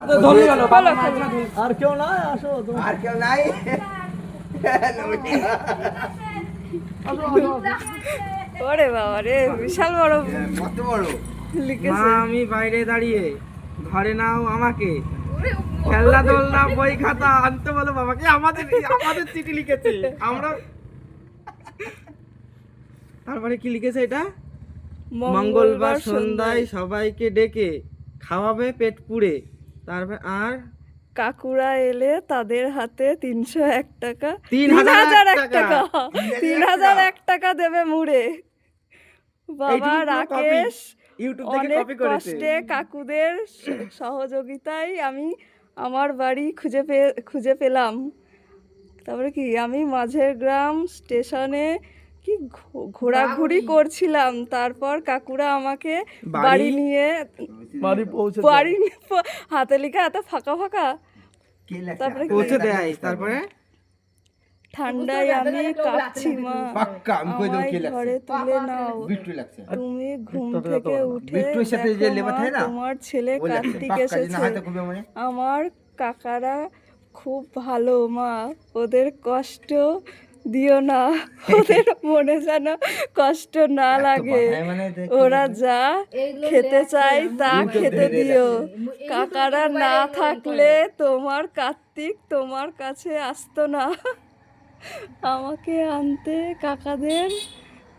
আর কেউ নাই, আসো আর কেউ নাই। ওরে বাবা রে, বিশাল বড় কত বড় লিখেছে। আমি বাইরে দাঁড়িয়ে, ঘরে নাও আমাকে, খেলনা দোলনা বই খাতা আনতে বলো বাবাকে। আমাদের চিঠি লিখেছে আমরা। তারপরে কি লিখেছে এটা? মঙ্গলবার সন্ধ্যায় সবাইকে ডেকে খাওয়াবে পেট পুড়ে। তারপর আর কাকুরা এলে তাদের হাতে 301 টাকা, 3001 টাকা, 3001 টাকা দেবে মুড়ে। বাবা রাকেশ ইউটিউব থেকে অনেক কপি করেছে। কষ্টে কাকুদের সহযোগিতায় আমি আমার বাড়ি খুঁজে পেলাম। তারপরে কি, আমি মাঝের গ্রাম স্টেশনে কি ঘোরাঘুরি করছিলাম, তারপর কাকুরা আমাকে বাড়ি নিয়ে বাড়ি হাতে লিখা, এত ফাঁকা ফাঁকা। কে লেখা? তারপরে পৌঁছে দেয়। তারপরে ঠান্ডায় আমি কাঁপছি মা, পাক্কা আমি কই দেব কে আমায় লেখা? ঘরে তুলে নাও। বিট্টু লাগছে। তুমি ঘুম থেকে উঠে বিট্টুর সাথে যে দেখো লেবা মা, থাকে না? তোমার ছেলে ওই লেখছে, কার্তিক পাক্কা যে না এসেছে। হাতে কবি মানে। আমার কাকারা খুব ভালো মা, ওদের কষ্ট দিও না, ওদের মনে যেন কষ্ট না লাগে। ওরা যা খেতে চায় তা খেতে দিও। কাকারা না থাকলে তোমার কার্তিক তোমার কাছে আসতো না। আমাকে আনতে কাকাদের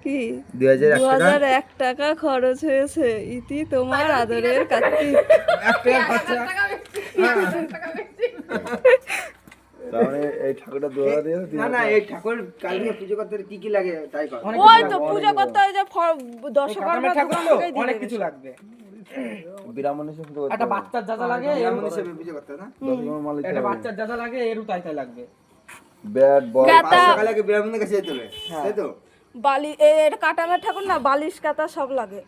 কি 2001 টাকা খরচ হয়েছে। ইতি তোমার আদরের কার্তিক। তাহলে এই ঠাকুরটা দোয়া দিয়ে না না, এই ঠাকুর কালকে পুজো করতে কি কি লাগে তাই কর। ওই তো পুজো করতে হয় যে দর্শকর্মা অনেক কিছু লাগবে। বিরামন হিসেবে পুজো করতে একটা বাচ্চার যা যা লাগে, বিরামন হিসেবে পুজো করতে না। একটা বাচ্চার যা যা লাগে এরও তাই তাই লাগবে। ব্যাট বল গাতা। সকালে কি বিরামনের কাছে যেতে হবে, তাই তো? বালি এর কাটামের ঠাকুর না, বালিশ কাটা সব লাগে।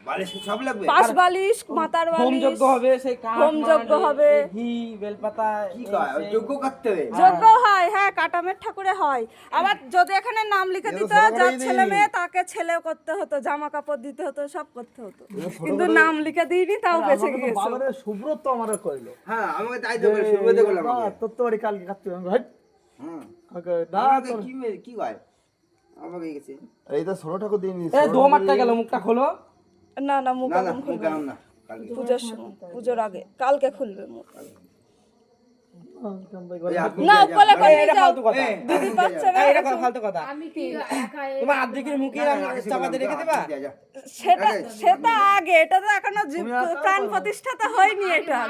বালিশ সব লাগবে। পাশ বালিশ, মাথার হোম বালিশ, যজ্ঞ হবে, সেই কাঠ হোম যজ্ঞ হবে। ঘি বেলপাতা কি কয় ওই যোগ্য করতে হবে। যজ্ঞ হয়, হ্যাঁ কাটামের ঠাকুরে হয়। আবার যদি এখানে নাম লিখে দিত, যার ছেলে মেয়ে তাকে ছেলে করতে হতো, জামা কাপড় দিতে হতো, সব করতে হতো। কিন্তু নাম লিখে দিইনি, তাও বেঁচে গিয়েছে। বাবারে সুব্রত আমারে কইলো, হ্যাঁ আমাকে তাই তো করে শুরুতে করলাম। তোর তো বাড়ি কালকে কাটতে হবে। হট হুম ওকে দা আমাকে কি কয় আমাকে গেছে এই তো ছোট ঠাকুর দিয়ে নিস। এ দো মারটা গেল, মুখটা খোলো। না না, মুখ না না এখন খুলবে মুখ না। না কালকে পুজোর সময়, পুজোর আগে কালকে খুলবে মুখ। ওই আপনি না যা, কোলে যা। করে এটা যাও, ফালতু কথা। দিদি পাচ্ছে না। এটা ফালতু কথা। তোমার আর্ধেকের মুখে চাপা দিয়ে রেখে দেবা। যা, যা। সেটা আগে, এটা তো এখনো প্রাণ প্রতিষ্ঠাতা হয়নি এটা।